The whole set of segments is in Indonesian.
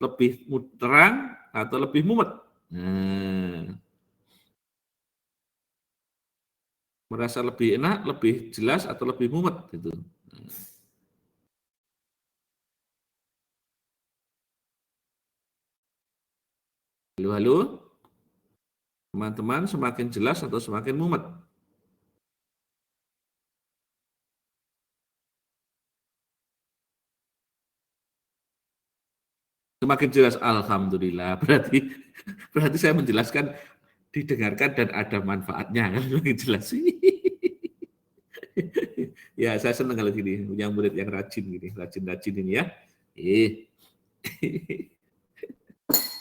lebih terang atau lebih mumet? Nah, merasa lebih enak, lebih jelas atau lebih mumet gitu. Halo, halo, teman-teman, semakin jelas atau semakin mumet? Semakin jelas, alhamdulillah. Berarti saya menjelaskan didengarkan dan ada manfaatnya kan semakin jelas. Ya, saya senang kalau gini, punya murid yang rajin gini, rajin-rajin ini ya. Eh,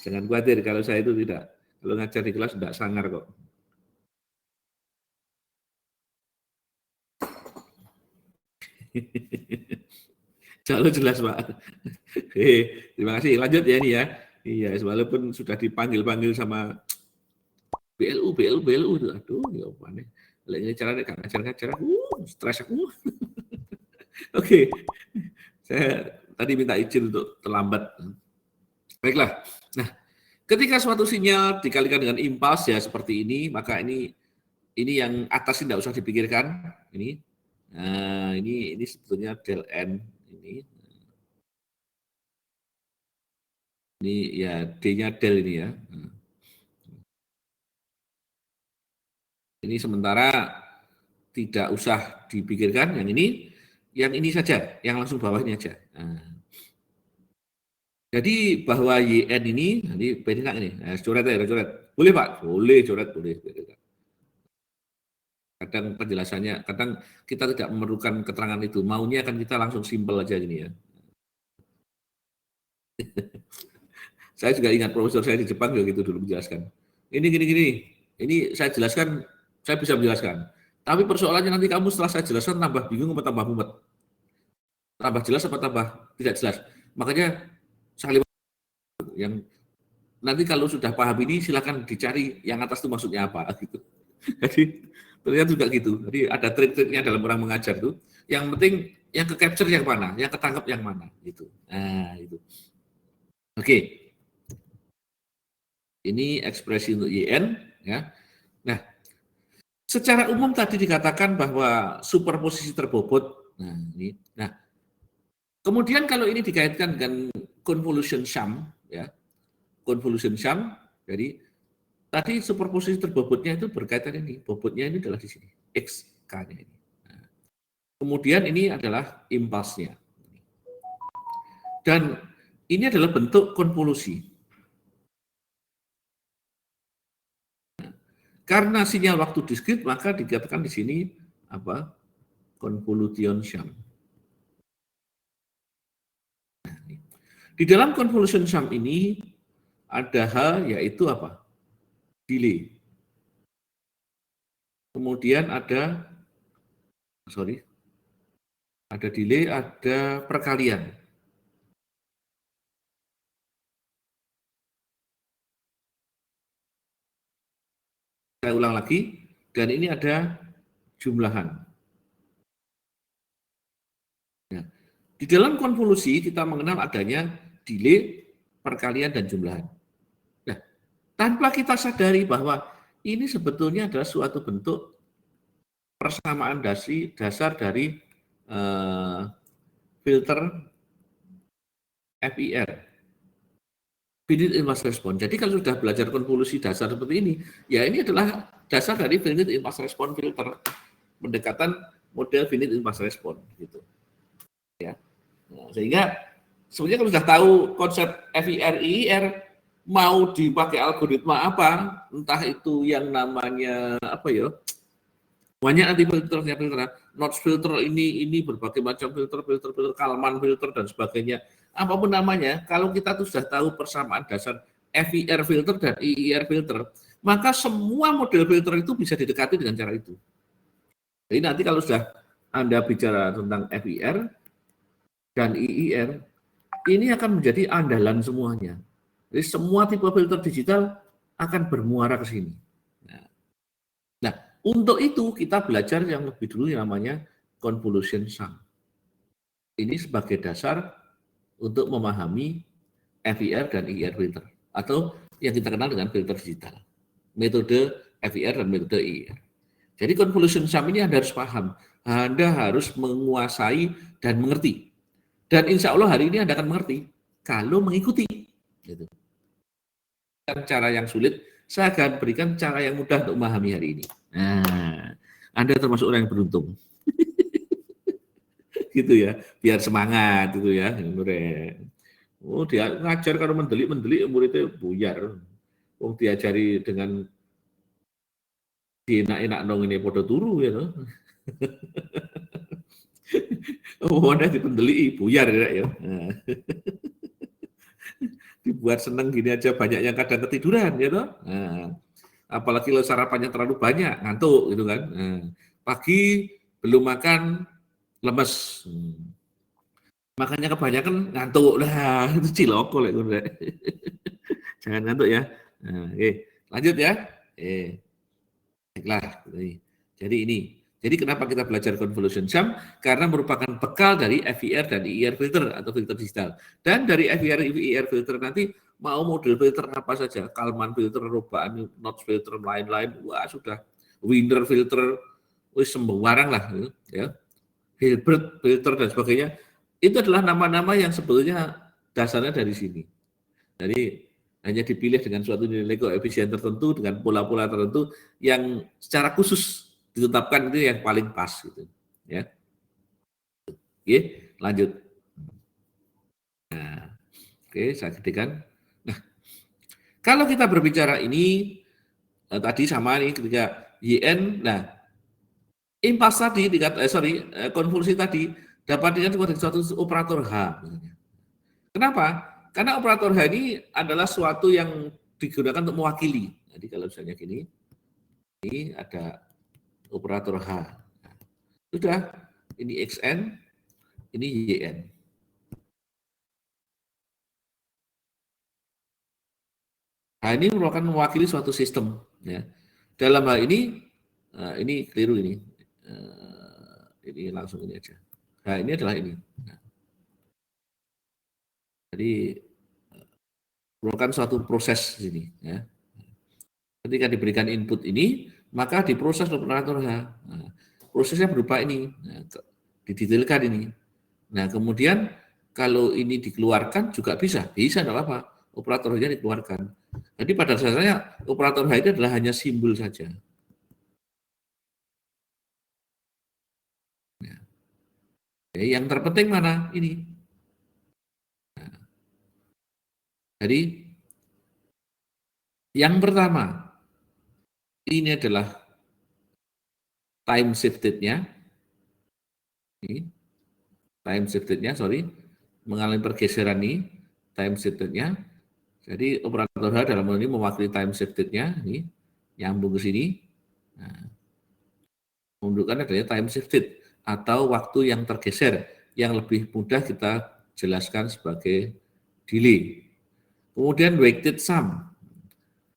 jangan khawatir kalau saya itu tidak, kalau ngajar di kelas tidak sangar kok. Selalu jelas, Pak. Terima kasih. Lanjut ya ini ya. Iya, walaupun sudah dipanggil-panggil sama BLU itu, aduh, ya mana. Ini caranya gak ngajar-ngajar, stres aku. Oke, saya tadi minta izin untuk terlambat. Baiklah. Nah, ketika suatu sinyal dikalikan dengan impuls ya seperti ini, maka ini yang atas ini tidak usah dipikirkan. Ini, nah ini sebetulnya del N ini ya D-nya del ini ya. Ini sementara tidak usah dipikirkan yang ini saja, yang langsung bawah ini aja. Nah, jadi bahwa YN ini beda ini, nah, coret ya, coret. Boleh Pak? Boleh coret, boleh. Kadang penjelasannya, kadang kita tidak memerlukan keterangan itu, maunya kan kita langsung simpel aja gini ya. Saya juga ingat profesor saya di Jepang juga gitu dulu menjelaskan. Ini gini, ini saya jelaskan, saya bisa menjelaskan. Tapi persoalannya nanti kamu setelah saya jelaskan tambah bingung atau tambah mumet. Tambah jelas apa tambah tidak jelas. Makanya saya yang nanti kalau sudah paham ini silakan dicari yang atas itu maksudnya apa gitu. Jadi ternyata juga gitu. Jadi ada trik-triknya dalam orang mengajar tuh. Yang penting yang ke capture yang mana, yang ketangkep yang mana gitu. Nah, itu. Oke. Ini ekspresi untuk YN ya. Nah, secara umum tadi dikatakan bahwa superposisi terbobot. Nah, ini. Nah, kemudian kalau ini dikaitkan dengan convolution sum ya. Convolution sum, jadi tadi superposisi terbobotnya itu berkaitan ini, bobotnya ini adalah di sini, X, K-nya ini. Nah, kemudian ini adalah impulsnya. Dan ini adalah bentuk konvolusi. Karena sinyal waktu diskrit, maka dikatakan di sini apa? Convolution sum. Nah, di dalam convolution sum ini ada hal yaitu apa? Delay. Kemudian ada delay, ada perkalian. Saya ulang lagi, dan ini ada jumlahan. Nah, di dalam konvolusi kita mengenal adanya delay, perkalian, dan jumlahan. Nah, tanpa kita sadari bahwa ini sebetulnya adalah suatu bentuk persamaan dasar dari filter FIR, finite impulse response. Jadi kalau sudah belajar konvolusi dasar seperti ini, ya ini adalah dasar dari finite impulse response filter, pendekatan model finite impulse response gitu. Ya. Nah, sehingga sebenarnya kalau sudah tahu konsep FIR, IIR, mau dipakai algoritma apa, entah itu yang namanya apa ya, banyak nanti filter, notch filter ini berbagai macam filter, Kalman filter dan sebagainya, apapun namanya, kalau kita tuh sudah tahu persamaan dasar FIR filter dan IIR filter, maka semua model filter itu bisa didekati dengan cara itu. Jadi nanti kalau sudah Anda bicara tentang FIR dan IIR, ini akan menjadi andalan semuanya. Jadi semua tipe filter digital akan bermuara ke sini. Nah, untuk itu kita belajar yang lebih dulu yang namanya convolution sum. Ini sebagai dasar untuk memahami FIR dan IIR filter, atau yang kita kenal dengan filter digital. Metode FIR dan metode IIR. Jadi convolution sum ini Anda harus paham, Anda harus menguasai dan mengerti. Dan insya Allah hari ini Anda akan mengerti kalau mengikuti. Gitu. Cara yang sulit, saya akan berikan cara yang mudah untuk memahami hari ini. Nah, Anda termasuk orang yang beruntung. Gitu ya, biar semangat gitu ya. Oh, dia ngajar kalau mendelik muridnya buyar. Oh, diajari dengan enak-enak dong ini podo turu ya toh. Oh, ada dipendeli buyar ya. Nah. Dibuat seneng gini aja banyak yang kadang ketiduran ya toh. Nah, apalagi kalau sarapannya terlalu banyak ngantuk gitu kan. Nah, pagi belum makan lemes. Makanya kebanyakan ngantuk lah, itu ciloko lek ngono. Jangan ngantuk ya. Nah, oke, lanjut ya. Baiklah. Jadi ini. Jadi kenapa kita belajar convolution sum? Karena merupakan bekal dari FIR dan IIR filter atau filter digital. Dan dari FIR IIR filter nanti mau model filter apa saja, Kalman filter, Robaan, Notch filter, lain-lain, wah sudah. Wiener filter, wis sembarang lah, ya. Hilbert filter dan sebagainya. Itu adalah nama-nama yang sebetulnya dasarnya dari sini. Jadi hanya dipilih dengan suatu nilai koefisien tertentu dengan pola-pola tertentu yang secara khusus ditetapkan itu yang paling pas gitu ya. Oke, lanjut. Nah, oke, saya ketikkan. Nah, kalau kita berbicara ini tadi sama nih ketika YN, nah impas tadi konvolusi tadi dapat dengan suatu operator H. Kenapa? Karena operator H ini adalah suatu yang digunakan untuk mewakili. Jadi kalau misalnya gini, ini ada operator H. Sudah, ini XN, ini YN. Nah, ini merupakan mewakili suatu sistem. Ya. Dalam hal ini keliru ini. Ini langsung ini aja. Nah, ini adalah ini. Nah. Jadi merupakan suatu proses sini. Ya. Ketika diberikan input ini, maka diproses operator H. Nah, prosesnya berupa ini, nah, didetailkan ini. Nah, kemudian kalau ini dikeluarkan juga bisa tidak apa-apa. Operatornya dikeluarkan. Jadi pada dasarnya operator H itu adalah hanya simbol saja. Nah, yang terpenting mana? Ini. Nah, jadi yang pertama, ini adalah time shifted-nya. Ini. Time shifted-nya, mengalami pergeseran ini, time shifted-nya. Jadi operator H dalam hal ini mewakili time shifted-nya, ini nyambung ke sini. Nah, menunjukkan adanya time shifted atau waktu yang tergeser, yang lebih mudah kita jelaskan sebagai delay. Kemudian weighted sum.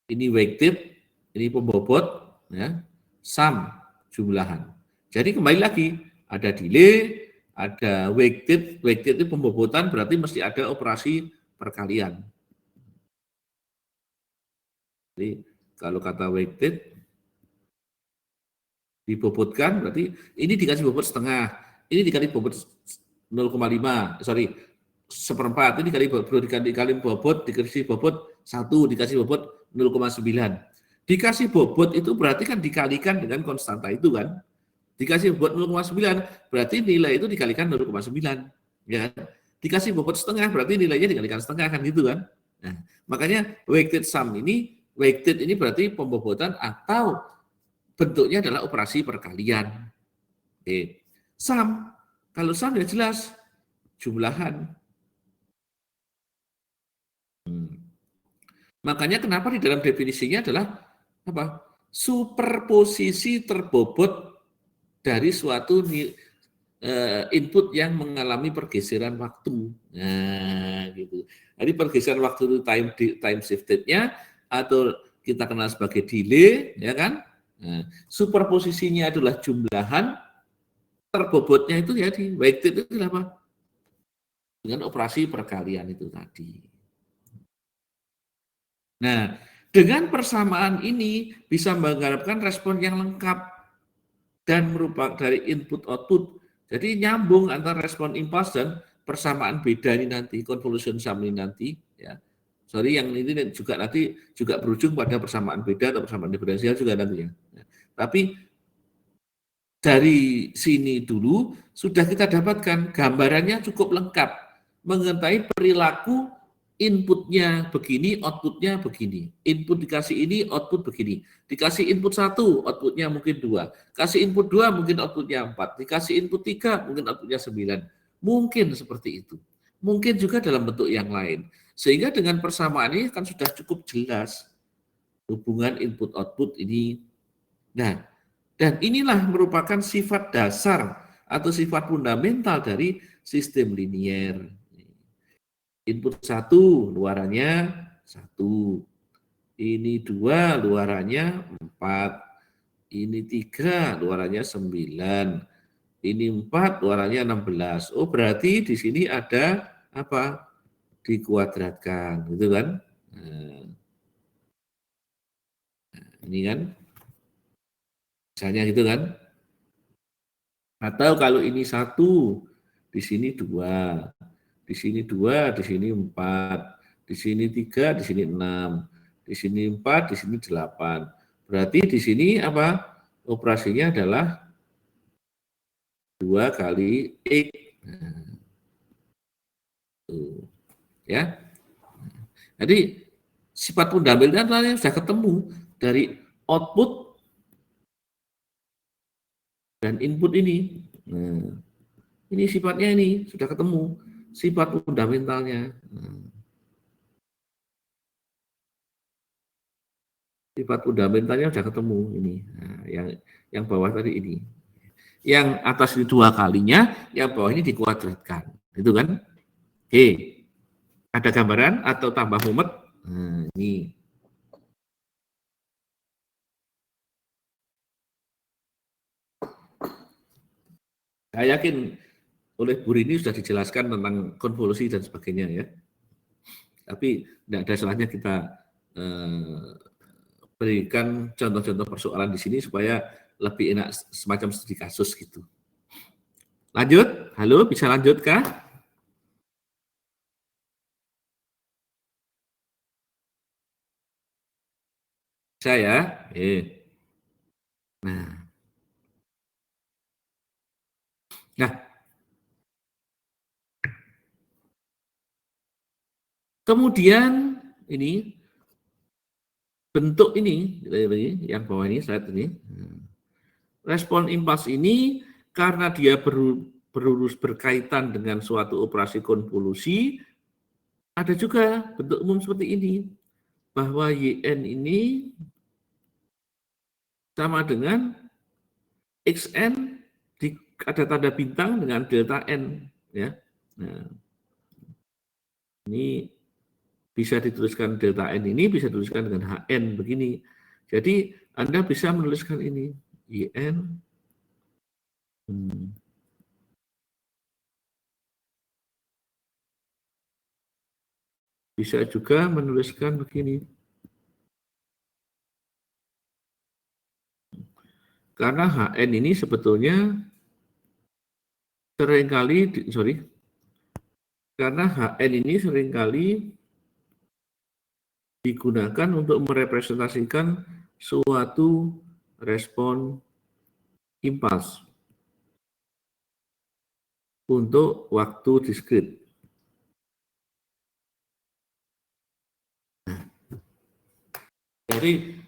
Ini weighted, ini pembobot, ya, sum jumlahan. Jadi kembali lagi, ada delay, ada weighted itu pembobotan berarti mesti ada operasi perkalian. Jadi kalau kata weighted dibobotkan berarti ini dikasih bobot setengah, ini dikali bobot 0,5, seperempat, ini dikali bobot, dikasih bobot 1, dikasih bobot 0,9. Dikasih bobot itu berarti kan dikalikan dengan konstanta itu kan. Dikasih bobot 0,9 berarti nilai itu dikalikan 0,9, ya kan? Dikasih bobot setengah berarti nilainya dikalikan setengah kan gitu kan. Nah, makanya weighted ini berarti pembobotan atau bentuknya adalah operasi perkalian. Oke. Sum, kalau sum ya jelas jumlahan. Makanya kenapa di dalam definisinya adalah apa? Superposisi terbobot dari suatu input yang mengalami pergeseran waktu. Nah, gitu. Jadi pergeseran waktu itu time shifted-nya atau kita kenal sebagai delay, ya kan? Nah, superposisinya adalah jumlahan, terbobotnya itu ya di weighted itu apa? Dengan operasi perkalian itu tadi. Nah, dengan persamaan ini bisa mengharapkan respon yang lengkap dan merupakan dari input output. Jadi nyambung antara respon impuls dan persamaan beda ini nanti, convolution sum ini nanti, ya. Sorry, yang ini juga nanti juga berujung pada persamaan beda atau persamaan diferensial juga nanti ya. Tapi dari sini dulu sudah kita dapatkan gambarannya cukup lengkap mengenai perilaku inputnya begini, outputnya begini. Input dikasih ini, output begini. Dikasih input 1, outputnya mungkin 2. Kasih input 2, mungkin outputnya 4. Dikasih input 3, mungkin outputnya 9. Mungkin seperti itu. Mungkin juga dalam bentuk yang lain. Sehingga dengan persamaan ini kan sudah cukup jelas hubungan input-output ini. Nah, dan inilah merupakan sifat dasar atau sifat fundamental dari sistem linier. Input 1, luarannya 1. Ini 2, luarannya 4. Ini 3, luarannya 9. Ini 4, luarannya 16. Oh, berarti di sini ada apa? Dikuadratkan, gitu kan? Nah, ini kan, misalnya gitu kan? Atau kalau ini 1, di sini 2. Di sini 2, di sini 4, di sini 3, di sini 6, di sini 4, di sini 8. Berarti di sini apa? Operasinya adalah 2 kali X. Nah, tuh, ya. Jadi sifat fundamentalnya sudah ketemu dari output dan input ini. Nah, ini sifatnya ini sudah ketemu sifat fundamentalnya. Sifat fundamentalnya sudah ketemu ini. Nah, yang bawah tadi ini. Yang atas ini 2 kalinya, yang bawah ini dikuadratkan. Itu kan? Oke. Ada gambaran atau tambah mumet? Nah, ini. Saya yakin oleh Bu Rini sudah dijelaskan tentang konvolusi dan sebagainya ya. Tapi tidak ada salahnya kita berikan contoh-contoh persoalan di sini supaya lebih enak semacam studi kasus gitu. Lanjut, halo, bisa lanjut kah? Saya, nah, kemudian ini bentuk ini yang bawah ini slide ini. Respon impuls ini karena dia berkaitan dengan suatu operasi konvolusi, ada juga bentuk umum seperti ini, bahwa YN ini sama dengan XN ada tanda bintang dengan delta N. Ya. Nah, ini bisa dituliskan delta N ini, bisa dituliskan dengan HN begini. Jadi Anda bisa menuliskan ini, YN. Bisa juga menuliskan begini. Karena HN ini sebetulnya seringkali, karena HN ini seringkali digunakan untuk merepresentasikan suatu respon impuls untuk waktu diskrit. Jadi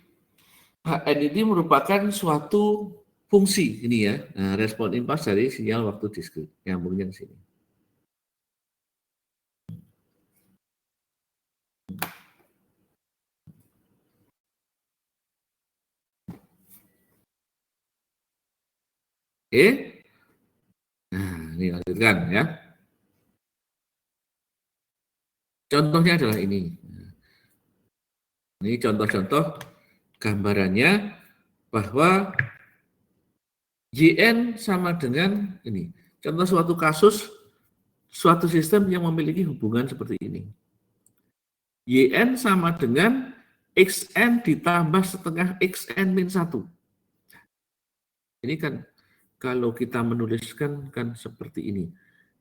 HN ini merupakan suatu fungsi ini ya, nah, respon impuls dari sinyal waktu diskrit. Nyambungnya ke sini. Oke. Nah, ini lanjutkan ya. Contohnya adalah ini. Ini contoh-contoh gambarannya bahwa YN sama dengan ini. Contoh suatu kasus, suatu sistem yang memiliki hubungan seperti ini. YN sama dengan xn ditambah setengah xn min 1. Ini kan kalau kita menuliskan kan seperti ini.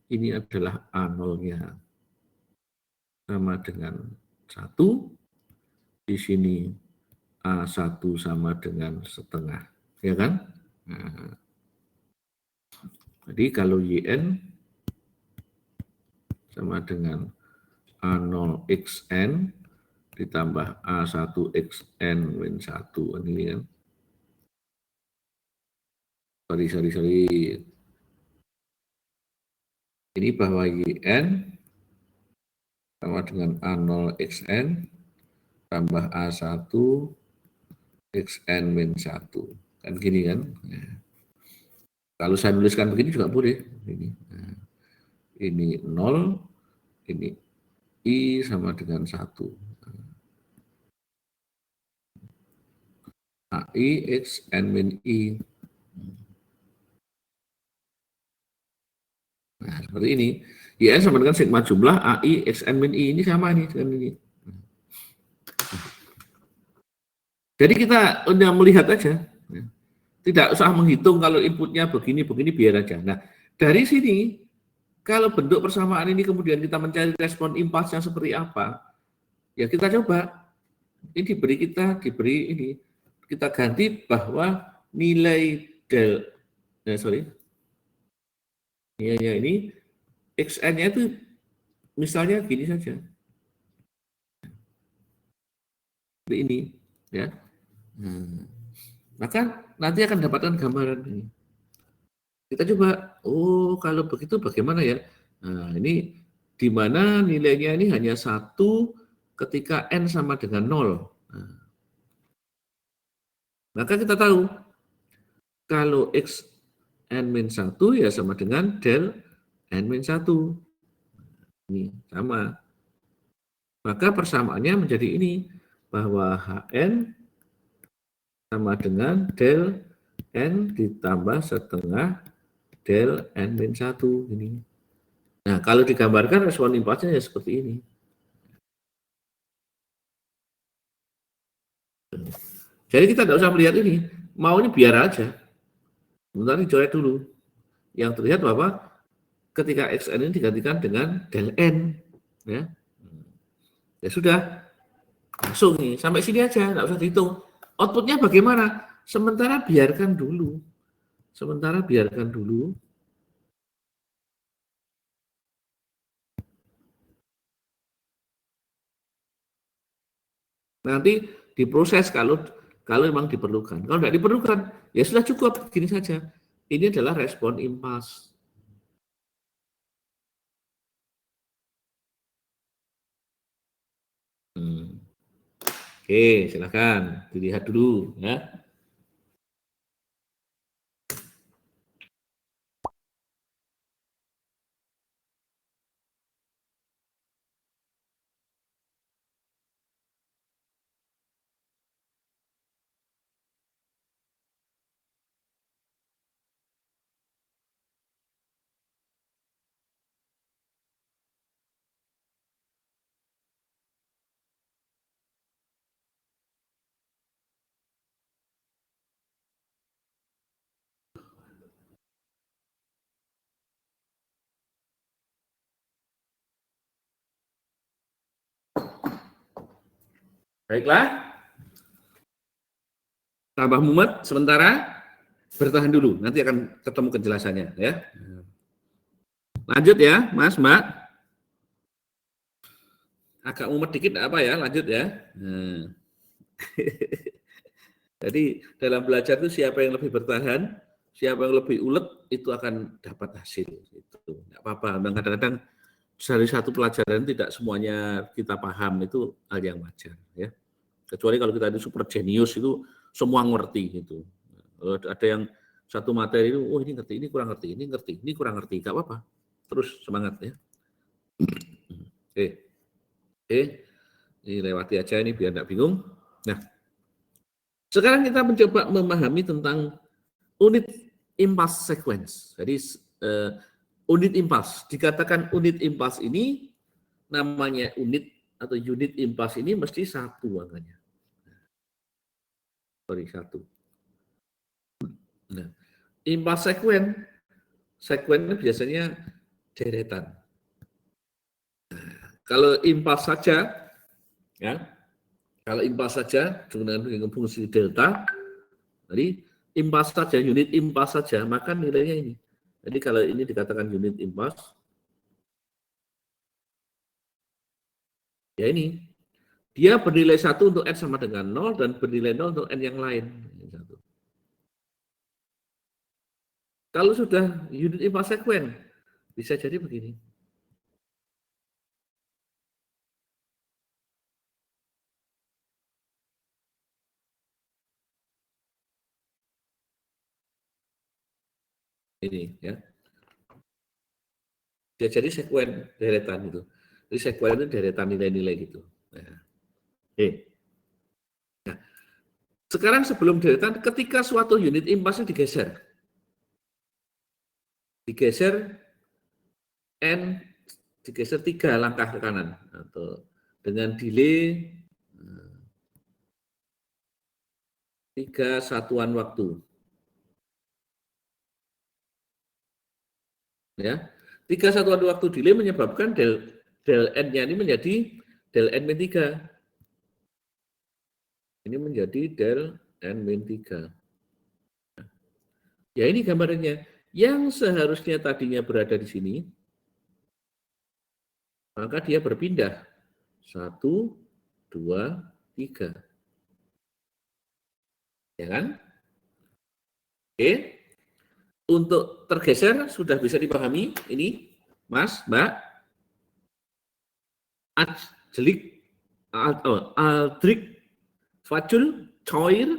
Ini adalah A0-nya sama dengan 1. Di sini A1 sama dengan setengah. Ya kan? Nah, jadi kalau YN sama dengan A0xn ditambah A1xn min 1. Ini kan. Sorry. Ini bahwa YN sama dengan A0xn tambah A1 xn min 1. Kan gini kan. Nah, kalau saya nuliskan begini juga boleh. Nah, ini 0, ini I sama dengan 1. AI xn min I. Nah, seperti ini. YN sama dengan sigma jumlah AI xn min I. Ini sama nih dengan ini. Jadi kita udah melihat aja. Tidak usah menghitung kalau inputnya begini biar aja. Nah, dari sini, kalau bentuk persamaan ini kemudian kita mencari respon impulsnya seperti apa, ya kita coba. Ini diberi ini. Kita ganti bahwa nilai del, ini xn-nya itu misalnya gini saja. Seperti ini, ya. Maka nanti akan dapatkan gambaran ini. Kita coba, oh kalau begitu bagaimana ya? Nah, ini di mana nilainya ini hanya 1 ketika n sama dengan 0. Nah, maka kita tahu kalau x n min 1 ya sama dengan del n min 1. Ini sama. Maka persamaannya menjadi ini, bahwa Hn sama dengan del n ditambah setengah del n min 1 ini. Nah, kalau digambarkan respon impulsnya ya seperti ini. Jadi kita tidak usah melihat ini, maunya biar aja. Sebentar dicoret dulu. Yang terlihat bahwa ketika xn ini digantikan dengan del n, ya, ya sudah, langsung nih sampai sini aja, tidak usah dihitung. Outputnya bagaimana? Sementara biarkan dulu. Nanti diproses kalau memang diperlukan. Kalau tidak diperlukan, ya sudah cukup, gini saja. Ini adalah respon impuls. Oke, silakan dilihat dulu ya. Baiklah. Tambah mumet sementara, bertahan dulu, nanti akan ketemu kejelasannya ya. Lanjut ya, Mas, Mbak. Agak mumet dikit enggak apa ya, lanjut ya. Nah. Jadi dalam belajar itu siapa yang lebih bertahan, siapa yang lebih ulet itu akan dapat hasil. Itu enggak apa-apa. Kadang-kadang dari satu pelajaran tidak semuanya kita paham, itu hal yang wajar ya. Kecuali kalau kita itu super jenius itu semua ngerti gitu. Ada yang satu materi itu, oh ini ngerti, ini kurang ngerti, ini kurang ngerti, enggak apa-apa. Terus semangat ya. Oke, ini lewati aja ini biar enggak bingung. Nah, sekarang kita mencoba memahami tentang unit impuls sequence. Jadi unit impuls, dikatakan unit impuls ini namanya unit atau unit impuls ini mesti 1 angkanya. Sorry, 1. Nah, impas sekuen itu biasanya deretan. Kalau impas saja, ya, kalau impas saja dengan fungsi delta, jadi impas saja, unit impas saja, maka nilainya ini. Jadi kalau ini dikatakan unit impas, ya ini, dia bernilai 1 untuk n sama dengan 0 dan bernilai 0 untuk n yang lain. Kalau sudah unit impas sekuen, bisa jadi begini. Ini ya. Dia jadi sekuen deretan itu. Jadi sekuen itu deretan nilai-nilai gitu. Nah, nah, sekarang sebelum deretan, ketika suatu unit impasnya digeser n digeser 3 langkah ke kanan atau dengan delay 3 satuan waktu. Ya. 3 satuan waktu delay menyebabkan del n-nya ini menjadi del n min 3. Ini menjadi del n min 3. Ya ini gambarannya. Yang seharusnya tadinya berada di sini, maka dia berpindah. 1, 2, 3. Ya kan? Oke. Untuk tergeser sudah bisa dipahami ini, Mas, Mbak. Aldrich, Facul, Coir.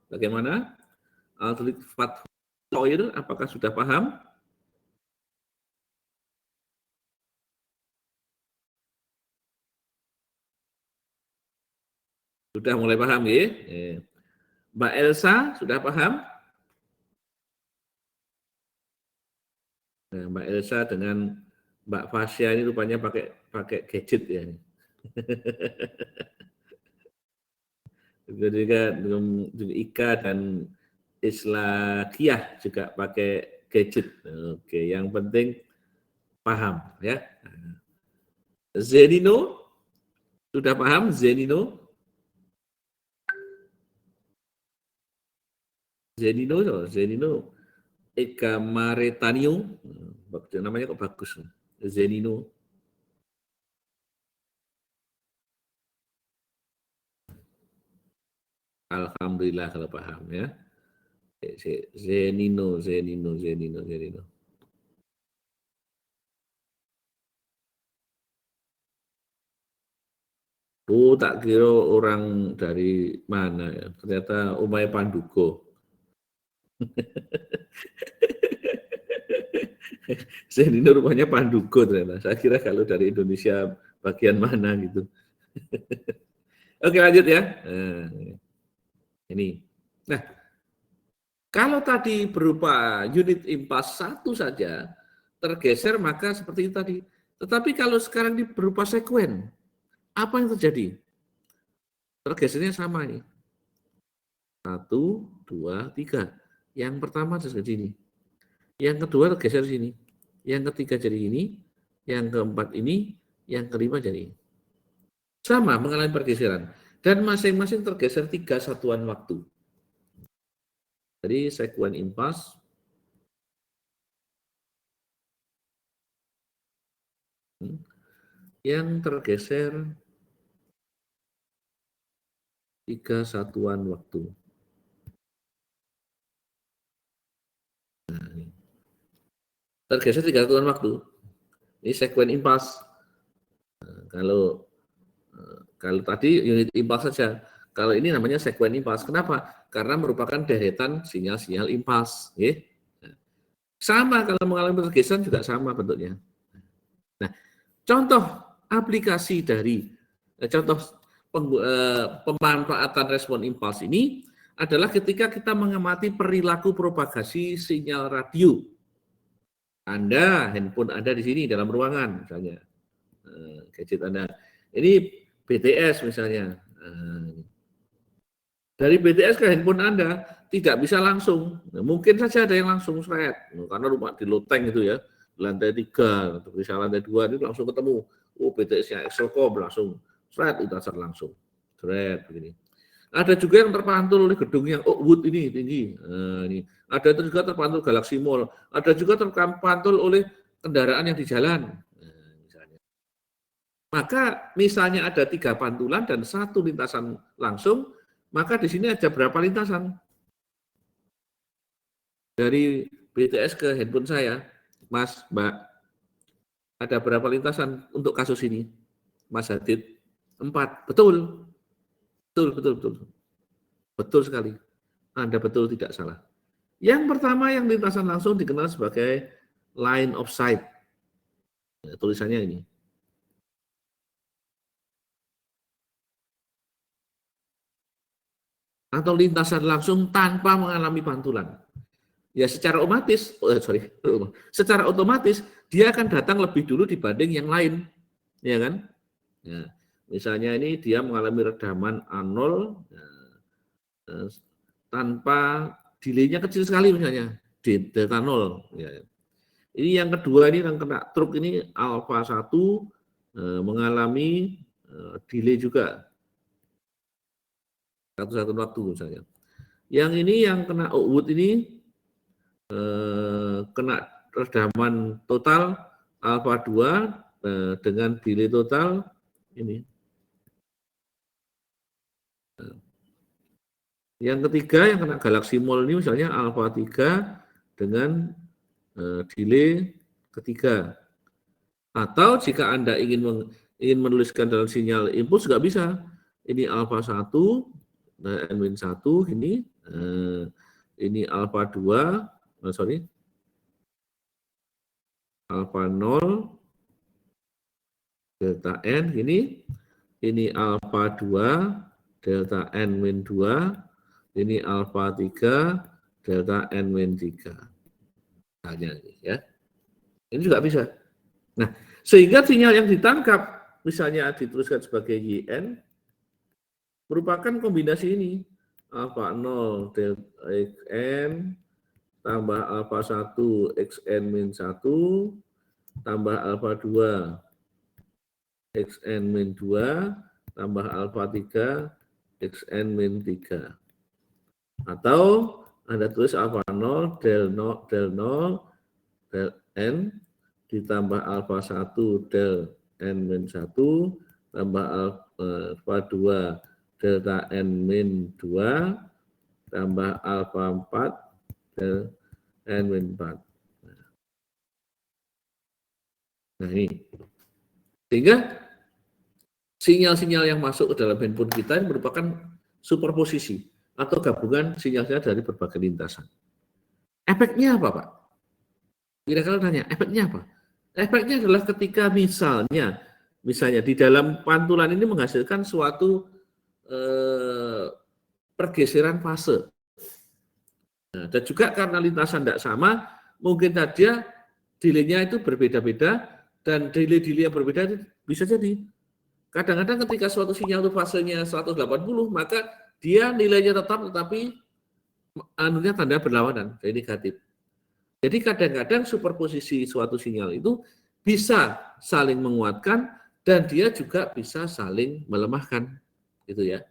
Bagaimana? Aldrich, Facul, Coir, apakah sudah paham? Sudah mulai paham ya? Mbak Elsa sudah paham? Nah, Mbak Elsa dengan Mbak Fasya ini rupanya pakai gadget ya. Jadi kan Ika dan Islakiyah juga pakai gadget. Oke, yang penting paham ya. Zenino sudah paham Zenino? Zenino Eka Maretanio, namanya kok bagus. Zenino. Alhamdulillah kalau paham ya. Zenino. Oh, tak kira orang dari mana ya. Ternyata Umay Pandugo. Zenino rupanya Pandugo ternyata. Saya kira kalau dari Indonesia bagian mana gitu. Oke lanjut ya. Nah, ini. Nah, kalau tadi berupa unit impas 1 saja tergeser maka seperti itu tadi. Tetapi kalau sekarang berupa sekuen, apa yang terjadi? Tergesernya sama nih. 1, 2, 3. Yang pertama jadi sini. Yang kedua tergeser sini. Yang ketiga jadi ini. Yang keempat ini. Yang kelima jadi ini. Sama mengalami pergeseran. Dan masing-masing tergeser 3 satuan waktu. Jadi sekuen impas yang tergeser 3 satuan waktu. Nah, tergeser 3 satuan waktu. Ini sekuen impas. Nah, kalau tadi unit impas saja. Kalau ini namanya sekuen impas. Kenapa? Karena merupakan deretan sinyal-sinyal impas. Sama kalau mengalami pergeseran juga sama bentuknya. Nah, contoh aplikasi dari contoh pemanfaatan respon impas ini adalah ketika kita mengamati perilaku propagasi sinyal radio. Anda, handphone ada di sini dalam ruangan misalnya. Gadget Anda. Ini BTS misalnya. Dari BTS ke handphone Anda tidak bisa langsung. Nah, mungkin saja ada yang langsung thread, karena rumah di loteng itu ya, lantai 3, atau bisa lantai 2 itu langsung ketemu. Oh, BTS-nya Excelcom langsung thread itu langsung thread begini. Ada juga yang terpantul oleh gedung yang Oakwood ini tinggi. Nah, ini. Ada juga terpantul Galaxy Mall. Ada juga terpantul oleh kendaraan yang di jalan. Nah, misalnya. Maka misalnya ada 3 pantulan dan 1 lintasan langsung, maka di sini ada berapa lintasan? Dari BTS ke handphone saya, Mas, Mbak, ada berapa lintasan untuk kasus ini, Mas Hadid? 4, betul, betul, betul, betul, betul sekali. Anda betul tidak salah. Yang pertama yang lintasan langsung dikenal sebagai line of sight. Ya, tulisannya ini. Atau lintasan langsung tanpa mengalami pantulan. Ya secara otomatis dia akan datang lebih dulu dibanding yang lain, ya kan? Ya, misalnya ini dia mengalami redaman A0 tanpa delay-nya kecil sekali misalnya, delta 0. Ya. Ini yang kedua ini yang kena truk ini alfa 1 mengalami delay juga satu waktu misalnya. Yang ini yang kena Oakwood ini kena redaman total alfa 2 dengan delay total ini. Yang ketiga yang kena Galaxy Mall ini misalnya alfa 3 dengan delay ketiga. Atau jika Anda ingin menuliskan dalam sinyal impuls juga bisa. Ini alfa 1, N-1 ini alfa 2, alfa 0, delta N, ini alfa 2, delta N-2, ini alfa 3, delta N-3. Hanya ya. Ini juga bisa. Nah, sehingga sinyal yang ditangkap, misalnya dituliskan sebagai YN, merupakan kombinasi ini. Alfa 0 delta XN tambah alfa 1 XN-1 tambah alfa 2 XN-2 tambah alfa 3 XN-3. Atau Anda tulis alfa 0 del 0 del N ditambah alfa 1 del N-1 tambah alfa 2 delta N-2 tambah alfa 4 del N-4. Nah ini. Sehingga sinyal-sinyal yang masuk ke dalam handphone kita ini merupakan superposisi atau gabungan sinyal-sinyal dari berbagai lintasan. Efeknya apa, Pak? Kira-kira tanya, efeknya apa? Efeknya adalah ketika misalnya di dalam pantulan ini menghasilkan suatu pergeseran fase. Nah, dan juga karena lintasan tidak sama, mungkin saja delay-nya itu berbeda-beda, dan delay-delay yang berbeda itu bisa jadi. Kadang-kadang ketika suatu sinyal itu fasenya 180, maka dia nilainya tetap, tetapi anunya tanda berlawanan, jadi negatif. Jadi kadang-kadang superposisi suatu sinyal itu bisa saling menguatkan, dan dia juga bisa saling melemahkan. Gitu ya.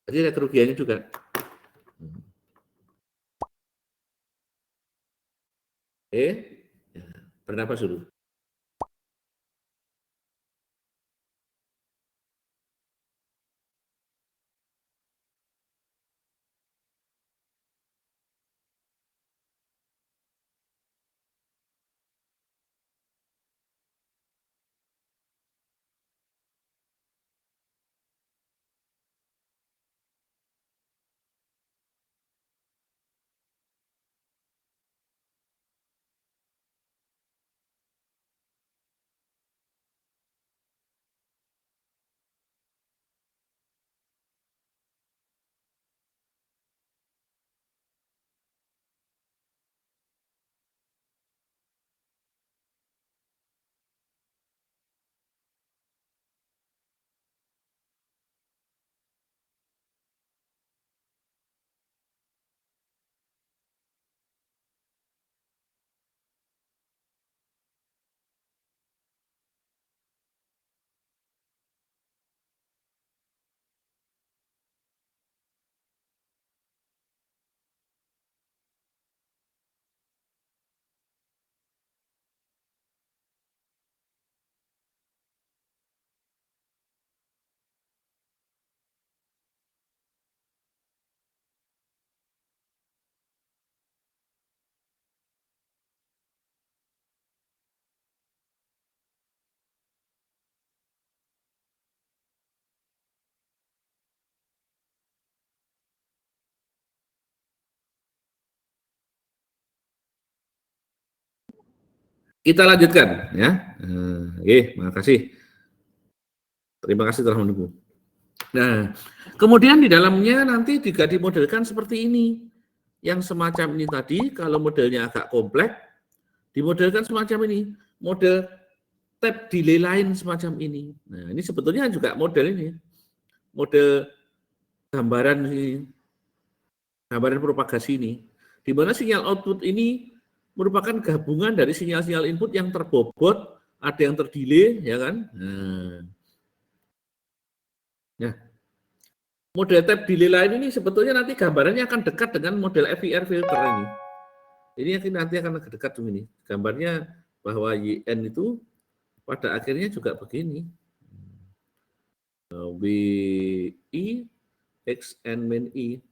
Jadi ada kerugiannya juga. Ya, bernapas dulu. Kita lanjutkan ya. Oke, makasih. Terima kasih telah menunggu. Nah, kemudian di dalamnya nanti juga dimodelkan seperti ini. Yang semacam ini tadi, kalau modelnya agak kompleks, dimodelkan semacam ini. Model tab delay line semacam ini. Nah, ini sebetulnya juga model ini. Model gambaran ini. Gambaran propagasi ini. Di mana sinyal output ini merupakan gabungan dari sinyal-sinyal input yang terbobot, ada yang terdelay, ya kan? Nah, model tab delay line ini sebetulnya nanti gambarannya akan dekat dengan model FIR filter ini. Ini nanti akan dekat begini. Gambarnya bahwa YN itu pada akhirnya juga begini. WI XN min I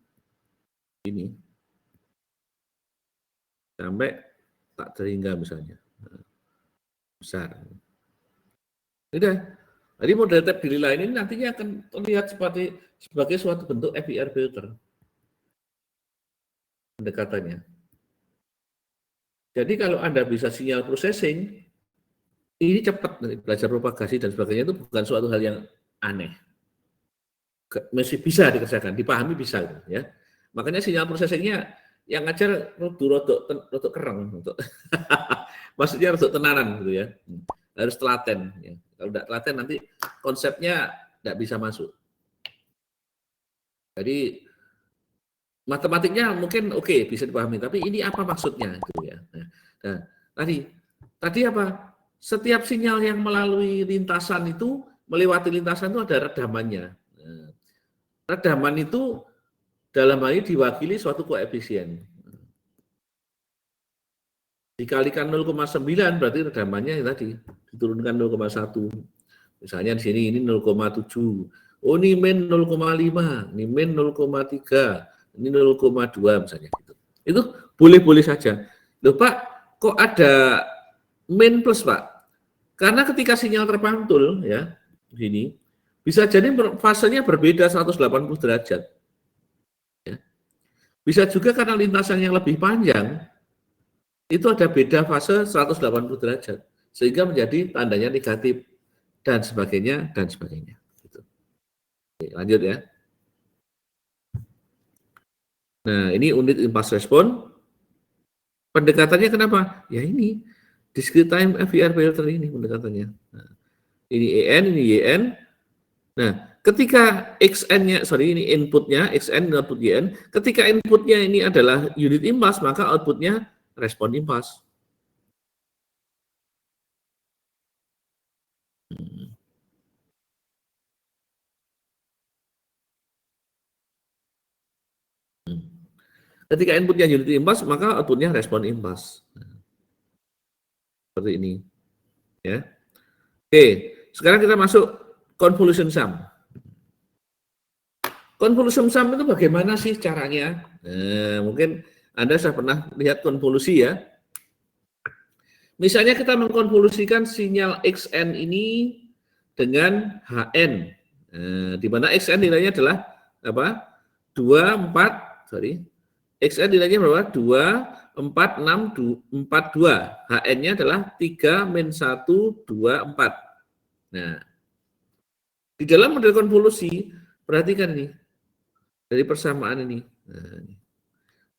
ini sampai tak terhingga misalnya. Besar. Udah. Jadi model tab delay line ini nantinya akan terlihat sebagai suatu bentuk FIR filter. Pendekatannya. Jadi kalau Anda bisa sinyal processing, ini cepat belajar propagasi dan sebagainya, itu bukan suatu hal yang aneh. Masih bisa dikerjakan, dipahami bisa ya. Makanya sinyal processingnya yang ngajar rodok kereng untuk maksudnya rodok tenanan gitu ya. Harus telaten ya. Kalau tidak telaten nanti konsepnya tidak bisa masuk. Jadi matematiknya mungkin oke, bisa dipahami, tapi ini apa maksudnya gitu ya. Nah, tadi apa? Setiap sinyal yang melalui lintasan itu, melewati lintasan itu ada redamannya. Nah, redaman itu dalam hal ini diwakili suatu koefisien. Dikalikan 0,9 berarti redamannya tadi diturunkan 0,1. Misalnya di sini ini 0,7. Oh ini min 0,5, ini min 0,3, ini 0,2 misalnya gitu. Itu boleh-boleh saja. Loh Pak, kok ada min plus Pak? Karena ketika sinyal terpantul ya, gini, bisa jadi fasenya berbeda 180 derajat. Ya. Bisa juga karena lintasan yang lebih panjang, itu ada beda fase 180 derajat. Sehingga menjadi tandanya negatif, dan sebagainya, dan sebagainya. Gitu. Oke, lanjut ya. Nah, ini unit impulse respon. Pendekatannya kenapa? Ya ini, discrete time FIR filter ini pendekatannya. Nah, ini EN, ini YN. Nah, ketika XN-nya, ini inputnya, XN output YN, ketika inputnya ini adalah unit impulse, maka outputnya respon impulse. Ketika inputnya unit impulse, maka outputnya respon impulse. Seperti ini. Ya. Oke, sekarang kita masuk convolution sum. Convolution sum itu bagaimana sih caranya? Nah, mungkin Anda sudah pernah lihat konvolusi ya. Misalnya kita mengkonvolusikan sinyal XN ini dengan HN. Nah, di mana XN nilainya adalah apa? 2, 4, XN nilainya berapa? 2, 4, 6, 4, 2. HN-nya adalah 3, min 1, 2, 4. Nah, di dalam model konvolusi, perhatikan nih, dari persamaan ini. Nah,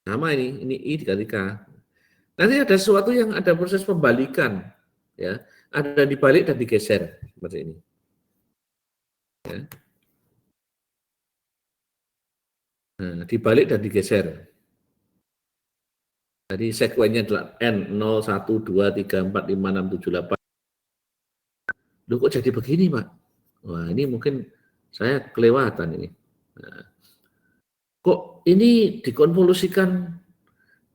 sama ini I dikali K. Nanti ada sesuatu yang ada proses pembalikan. Ya, ada dibalik dan digeser. Seperti ini. Ya. Nah, dibalik dan digeser. Jadi sekuennya adalah N 0, 1, 2, 3, 4, 5, 6, 7, 8. Loh kok jadi begini Pak? Wah ini mungkin saya kelewatan ini. Nah, kok ini dikonvolusikan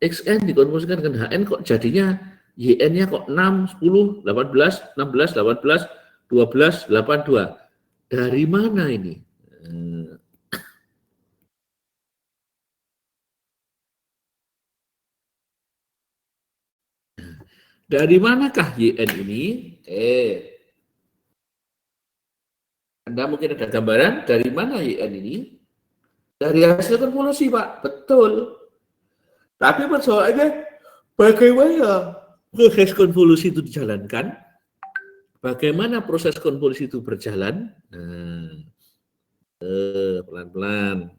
XN dikonvolusikan dengan HN kok jadinya YN-nya kok 6, 10, 18, 16, 18, 12, 82. Dari mana ini? Dari manakah YN ini? Anda mungkin ada gambaran dari mana YN ini? Dari hasil konvolusi, Pak. Betul. Tapi persoalannya bagaimana proses konvolusi itu dijalankan. Bagaimana proses konvolusi itu berjalan? Nah, pelan-pelan.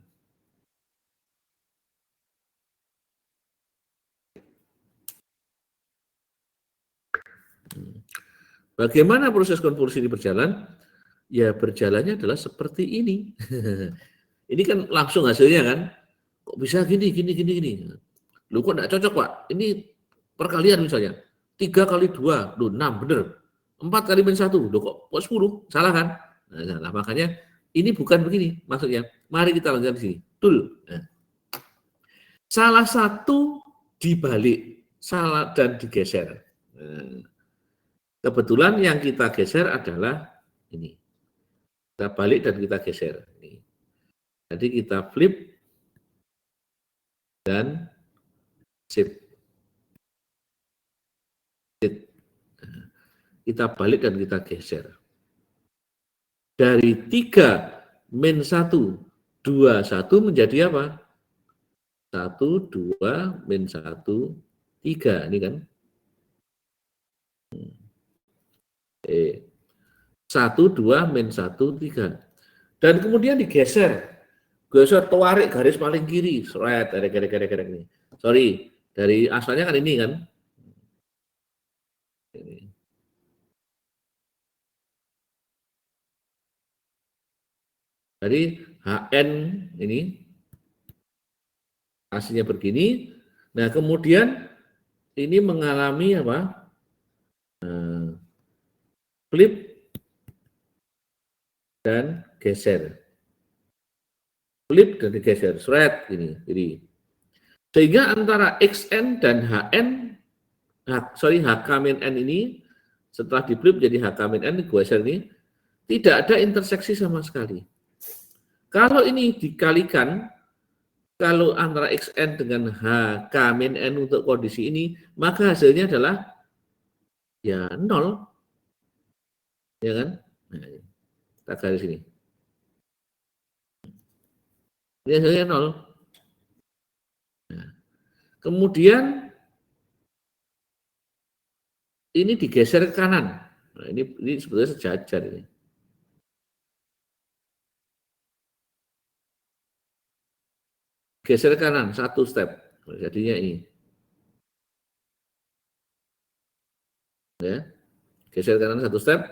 Bagaimana proses konvolusi ini berjalan? Ya berjalannya adalah seperti ini. Ini kan langsung hasilnya kan? Kok bisa gini. Lu kok enggak cocok, Pak? Ini perkalian misalnya. 3 kali 2, lu 6, bener. 4 kali min 1, lu kok 10? Salah kan? Nah, makanya ini bukan begini maksudnya. Mari kita lanjutkan di sini. Nah. Salah satu dibalik, salah dan digeser. Nah. Kebetulan yang kita geser adalah ini. Kita balik dan kita geser. Ini. Jadi kita flip dan shift. Kita balik dan kita geser. Dari 3 min 1, 2, 1 menjadi apa? 1, 2, min 1, 3. Ini kan. 1, 2, min 1, 3. Dan kemudian digeser. Geser tarik garis paling kiri. Seret, gerek ini. Sorry, dari asalnya kan ini kan. Ini. Jadi HN ini hasilnya begini. Nah, kemudian ini mengalami apa? Flip dan geser. Flip dan digeser. Seret ini. Jadi sehingga antara XN dan HN, HK min N ini setelah di flip jadi HK min N, geser ini tidak ada interseksi sama sekali. Kalau ini dikalikan, kalau antara XN dengan HK min N untuk kondisi ini, maka hasilnya adalah ya 0. Ya kan? Nah, kita garis ini. Ini hasilnya 0. Nah, kemudian ini digeser ke kanan. Nah, ini sebetulnya sejajar ini. Geser kanan 1 step. Jadinya ini. Ya. Geser kanan 1 step.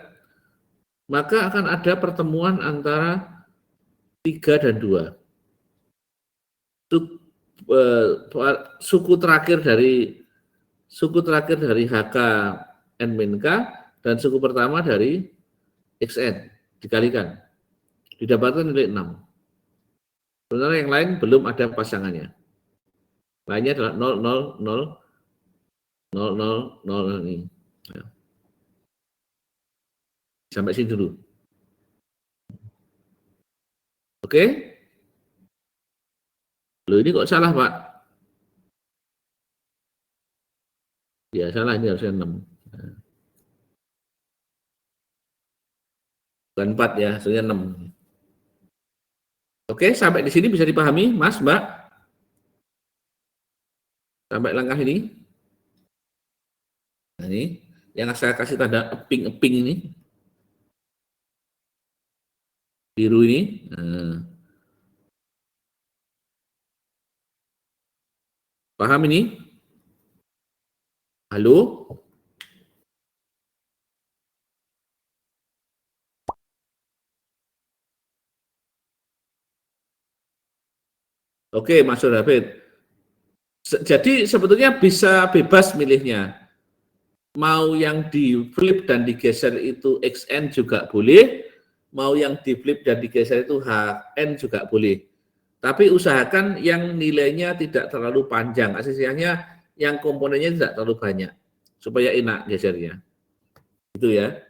Maka akan ada pertemuan antara 3 dan 2. Suku terakhir dari HK N min K dan suku pertama dari XN dikalikan. Didapatkan nilai 6. Sebenarnya yang lain belum ada pasangannya. Lainnya adalah 0, 0, 0, 0, 0, 0 ini. Nah. Sampai sini dulu. Oke? Loh ini kok salah, Pak? Ya salah, ini harusnya 6. Bukan 4 ya, hasilnya 6. Oke, sampai di sini bisa dipahami, Mas, Mbak? Sampai langkah ini. Nah, ini yang saya kasih tanda eping-eping ini. Biru ini. Nah. Paham ini? Halo? Oke, Mas David. Jadi sebetulnya bisa bebas milihnya. Mau yang di flip dan digeser itu XN juga boleh, mau yang di flip dan digeser itu HN juga boleh. Tapi usahakan yang nilainya tidak terlalu panjang, asisinya yang komponennya tidak terlalu banyak, supaya enak gesernya. Itu ya.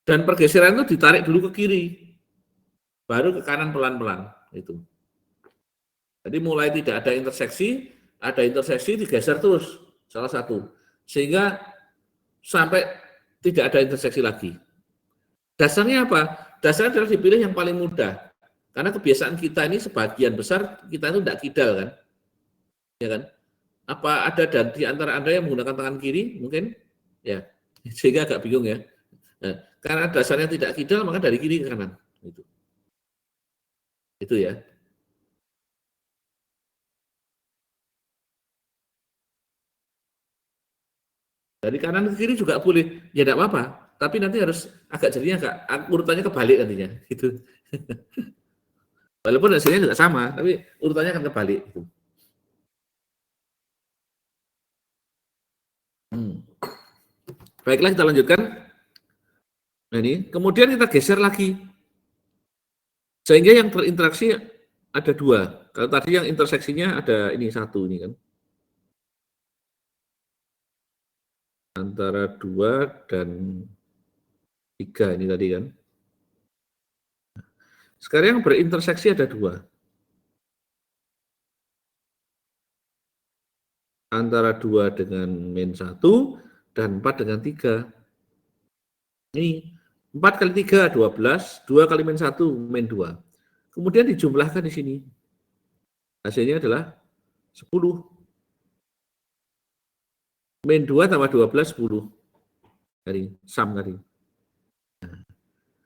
Dan pergeseran itu ditarik dulu ke kiri, baru ke kanan pelan-pelan. Itu. Jadi mulai tidak ada interseksi digeser terus salah satu. Sehingga sampai tidak ada interseksi lagi. Dasarnya apa? Dasarnya adalah dipilih yang paling mudah. Karena kebiasaan kita ini sebagian besar kita itu tidak kidal kan. Ya kan? Apa ada di antara Anda yang menggunakan tangan kiri? Mungkin? Ya, sehingga agak bingung ya. Nah, karena dasarnya tidak kidal, maka dari kiri ke kanan. Itu ya. Dari kanan ke kiri juga boleh. Ya tidak apa-apa. Tapi nanti harus agak jadinya urutannya kebalik nantinya. Gitu. Walaupun hasilnya juga sama, tapi urutannya akan kebalik. Gitu. Baiklah, kita lanjutkan. Nah ini, kemudian kita geser lagi. Sehingga yang terinteraksi ada dua. Kalau tadi yang interseksinya ada ini satu ini kan. Antara 2 dan 3 ini tadi kan. Sekarang yang berinterseksi ada 2. Antara 2 dengan min 1 dan 4 dengan 3. Ini 4 kali 3, 12. 2 kali min 1, min 2. Kemudian dijumlahkan di sini. Hasilnya adalah 10. Min 2 tambah 12, 10. Dari sum tadi. Nah,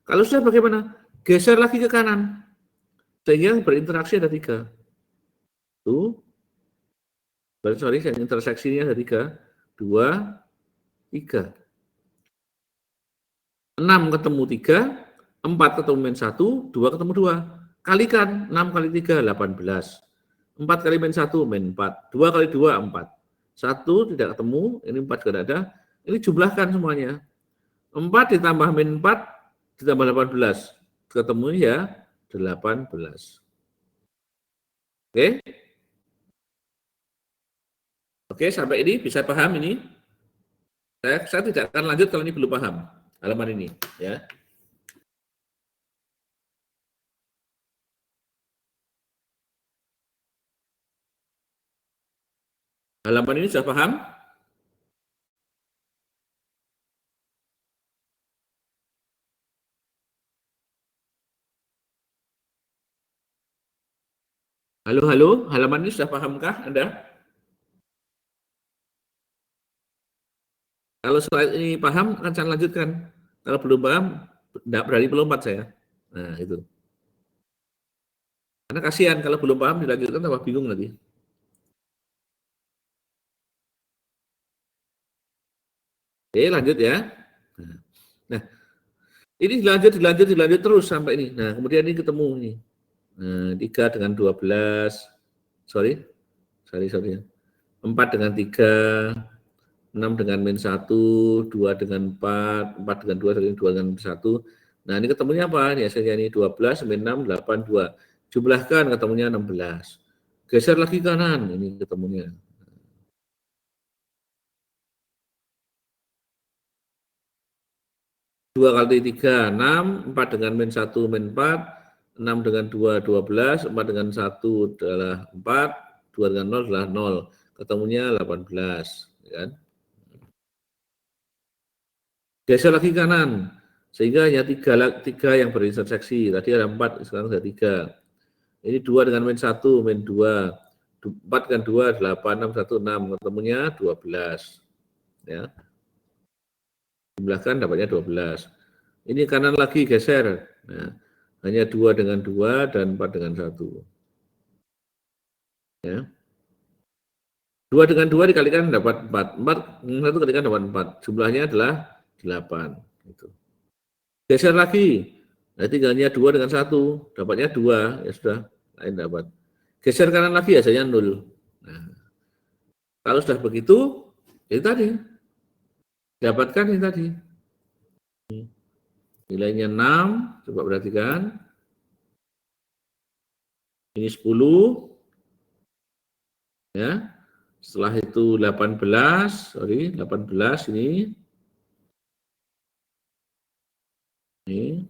kalau sudah bagaimana? Geser lagi ke kanan. Sehingga berinteraksi ada 3. Tuh. Sorry, yang interseksinya ada 3. 2, 3. 6 ketemu 3, 4 ketemu min 1, 2 ketemu 2. Kalikan, 6 kali 3, 18. 4 kali min 1, min 4. 2 kali 2, 4. 1 tidak ketemu, ini 4 juga tidak ada. Ini jumlahkan semuanya. 4 ditambah min 4, ditambah 18. Ketemu ya 18. Oke? Oke, sampai ini bisa paham ini? Saya tidak akan lanjut kalau ini belum paham. Halaman ini. Ya. Halaman ini sudah paham? Halo, halo, halaman ini sudah pahamkah Anda? Kalau slide ini paham, akan saya lanjutkan. Kalau belum paham, tidak berani melompat saya. Nah, itu. Karena kasihan, kalau belum paham dilanjutkan tambah bingung nanti. Oke, lanjut ya. Nah, ini dilanjut terus sampai ini. Nah, kemudian ini ketemu ini. Nah, 3 dengan 12. Sorry. 4 dengan 3. 6 dengan min 1, 2 dengan 4, 4 dengan 2, 2 dengan 1. Nah, ini ketemunya apa? Ini hasilnya ini 12, min 6, 8, 2. Jumlahkan ketemunya 16. Geser lagi kanan, ini ketemunya. 2 kali 3, 6, 4 dengan min 1, min 4, 6 dengan 2, 12, 4 dengan 1 adalah 4, 2 dengan 0 adalah 0. Ketemunya 18. Kan? Geser lagi kanan, sehingga hanya 3 yang berinterseksi. Tadi ada 4, sekarang ada 3. Ini 2 dengan min 1, min 2. 4 dengan 2, 8, 6, 1, 6. Ketemunya 12. Ya. Jumlahkan dapatnya 12. Ini kanan lagi geser. Nah, hanya 2 dengan 2 dan 4 dengan 1. Ya. 2 dengan 2 dikalikan dapat 4. 4 dengan 1 dikalikan dapat 4. Jumlahnya adalah 8. Gitu. Geser lagi. Nah, tinggalnya 2 dengan 1. Dapatnya 2. Ya sudah, lain dapat. Geser kanan lagi hasilnya 0. Nah, kalau sudah begitu, itu tadi. Dapatkan ini tadi. Nilainya 6, coba perhatikan. Ini 10. Ya. Setelah itu 18 ini. Ini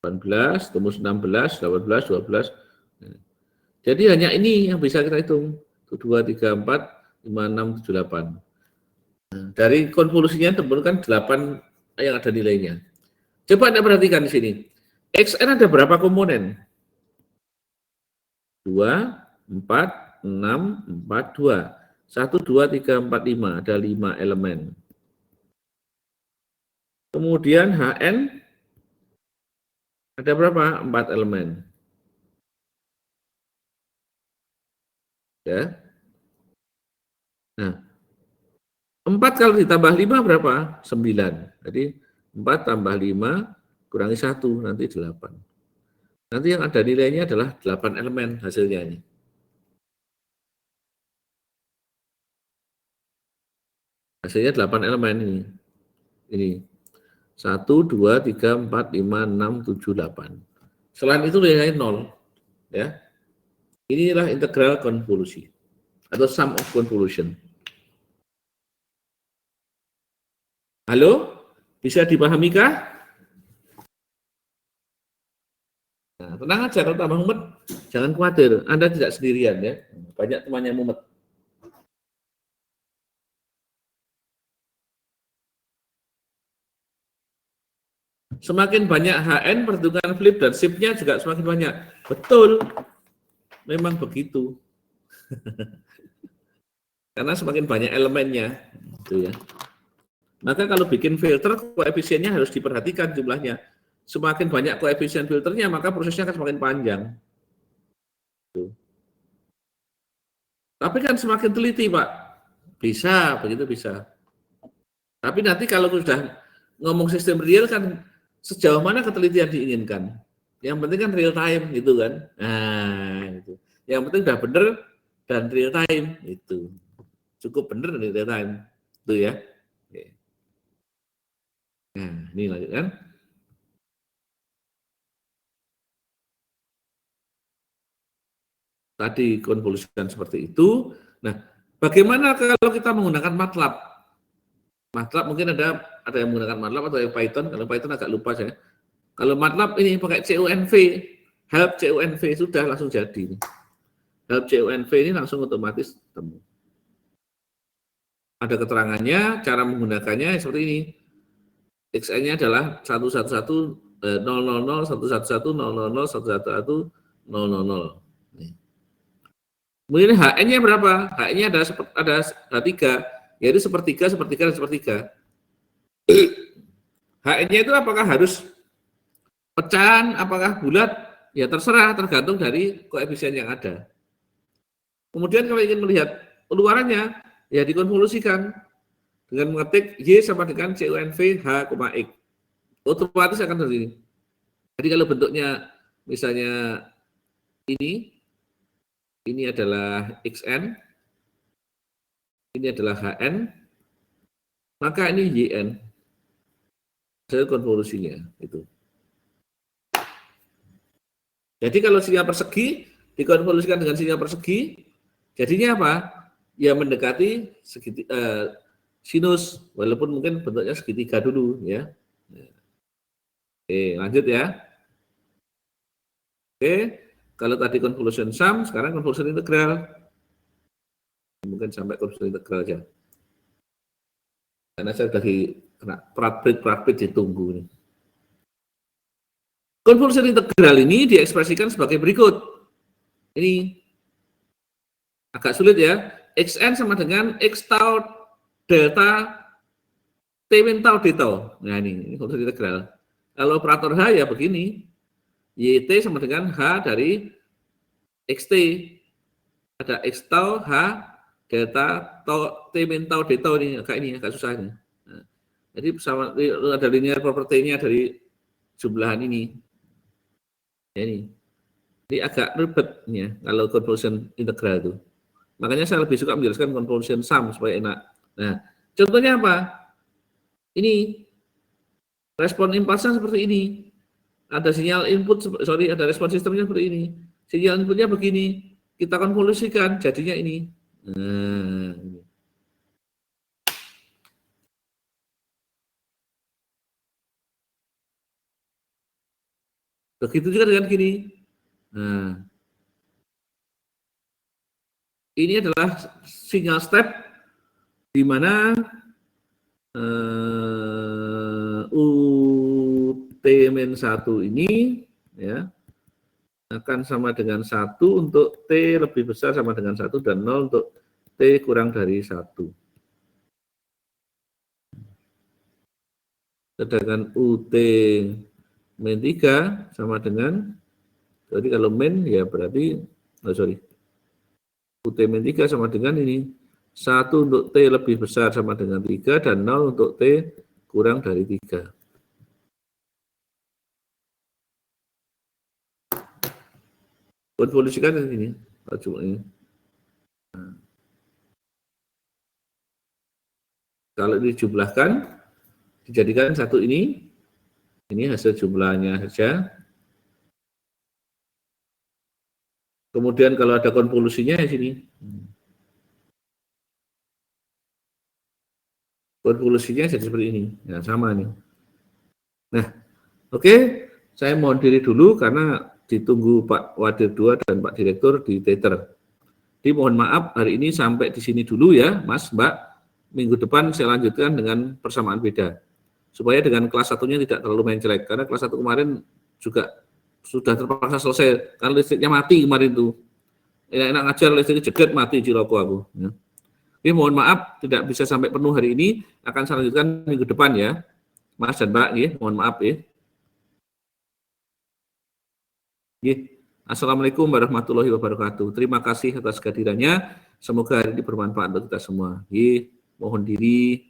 18, tembus 16, 18, 12. Jadi hanya ini yang bisa kita hitung. 2, 3, 4, 5, 6, 7, 8. Dari konvolusinya temukan 8 yang ada nilainya. Coba Anda perhatikan di sini. XN ada berapa komponen? 2, 4, 6, 4, 2. 1, 2, 3, 4, 5. Ada 5 elemen. Kemudian HN ada berapa? 4 elemen. Ya. Nah, 4 kalau ditambah 5 berapa? 9. Jadi 4 tambah 5 kurangi 1, nanti 8. Nanti yang ada nilainya adalah 8 elemen hasilnya ini. Hasilnya 8 elemen ini. Ini. 1, 2, 3, 4, 5, 6, 7, 8. Selain itu nilainya 0. Ya. Inilah integral konvolusi atau sum of convolution. Halo? Bisa dipahami kah? Nah, tenang aja, kalau tambah mumet, jangan khawatir. Anda tidak sendirian ya. Banyak temannya mumet. Semakin banyak HN, perhitungan flip dan shift-nya juga semakin banyak. Betul. Memang begitu. Karena semakin banyak elemennya. Gitu ya. Maka kalau bikin filter, koefisiennya harus diperhatikan jumlahnya. Semakin banyak koefisien filternya, maka prosesnya akan semakin panjang. Tuh. Tapi kan semakin teliti, Pak. Bisa, begitu bisa. Tapi nanti kalau sudah ngomong sistem real kan sejauh mana ketelitian diinginkan. Yang penting kan real time gitu kan. Nah, itu. Yang penting udah bener dan real time itu. Cukup bener dan real time. Itu ya. Nah, ini lanjut kan. Tadi konvolusikan seperti itu. Nah, bagaimana kalau kita menggunakan MATLAB? MATLAB mungkin ada yang menggunakan MATLAB atau yang Python. Kalau Python agak lupa saya. Kalau MATLAB ini pakai CUNV, help CUNV sudah langsung jadi. Help CUNV ini langsung otomatis temu. Ada keterangannya, cara menggunakannya seperti ini. XN-nya adalah 111 000 111 000 111 000. Kemudian HN-nya berapa? HN-nya ada 3, yaitu sepertiga, sepertiga, dan sepertiga. HN-nya itu apakah harus pecahan, apakah bulat? Ya terserah, tergantung dari koefisien yang ada. Kemudian kalau ingin melihat keluarannya, ya dikonvolusikan dengan mengetik Y sama dengan CUNV H, X. Otomatis akan seperti ini. Jadi kalau bentuknya misalnya ini adalah XN, ini adalah HN, maka ini YN. Hasil konvolusinya itu. Jadi kalau sinyal persegi dikonvolusikan dengan sinyal persegi, jadinya apa? Ya mendekati sinus, walaupun mungkin bentuknya segitiga dulu ya. Oke, lanjut ya. Oke, kalau tadi convolution sum, sekarang convolution integral. Mungkin sampai convolution integral aja. Karena saya lagi kena prat-prit ditunggu nih. Convolution integral ini diekspresikan sebagai berikut. Ini agak sulit ya. Xn sama dengan X tau delta T min tau D tau. Nah ini convolution integral. Kalau operator H ya begini. YT sama dengan H dari XT. Ada X tau H delta tau T min tau D tau ini agak susah ini. Nah, jadi sama ada linear property-nya dari jumlahan ini. Ya, ini agak ribet ya kalau convolution integral itu. Makanya saya lebih suka menjelaskan convolution sum supaya enak. Nah, contohnya apa? Ini respon impulsnya seperti ini. Ada sinyal input, ada respon sistemnya seperti ini. Sinyal inputnya begini. Kita konvolusikan, jadinya ini. Nah, ini. Begitu juga dengan gini. Nah, ini adalah sinyal step di mana UT-1 ini ya akan sama dengan 1 untuk T lebih besar sama dengan 1 dan 0 untuk T kurang dari 1. Sedangkan UT min 3 sama dengan, jadi kalau min ya berarti, UT min 3 sama dengan ini, 1 untuk T lebih besar sama dengan 3 dan 0 untuk T kurang dari 3. Konvolusikan ini, ini. Nah, kalau dijumlahkan, dijadikan satu ini hasil jumlahnya saja. Kemudian kalau ada konvolusinya di sini, konvolusinya jadi seperti ini, ya sama nih. Nah, oke, saya mohon diri dulu karena ditunggu Pak Wadir 2 dan Pak Direktur di Tether. Jadi mohon maaf hari ini sampai di sini dulu ya, Mas, Mbak. Minggu depan saya lanjutkan dengan persamaan beda. Supaya dengan kelas satunya tidak terlalu mencrek. Karena kelas 1 kemarin juga sudah terpaksa selesai. Karena listriknya mati kemarin tuh. Enak ngajar listriknya jeget mati di rokok aku. Ya. Oke, mohon maaf tidak bisa sampai penuh hari ini. Akan saya lanjutkan minggu depan ya. Mas dan Mbak, ya, mohon maaf ya. Assalamualaikum warahmatullahi wabarakatuh. Terima kasih atas kehadirannya. Semoga hari ini bermanfaat untuk kita semua. Mohon diri.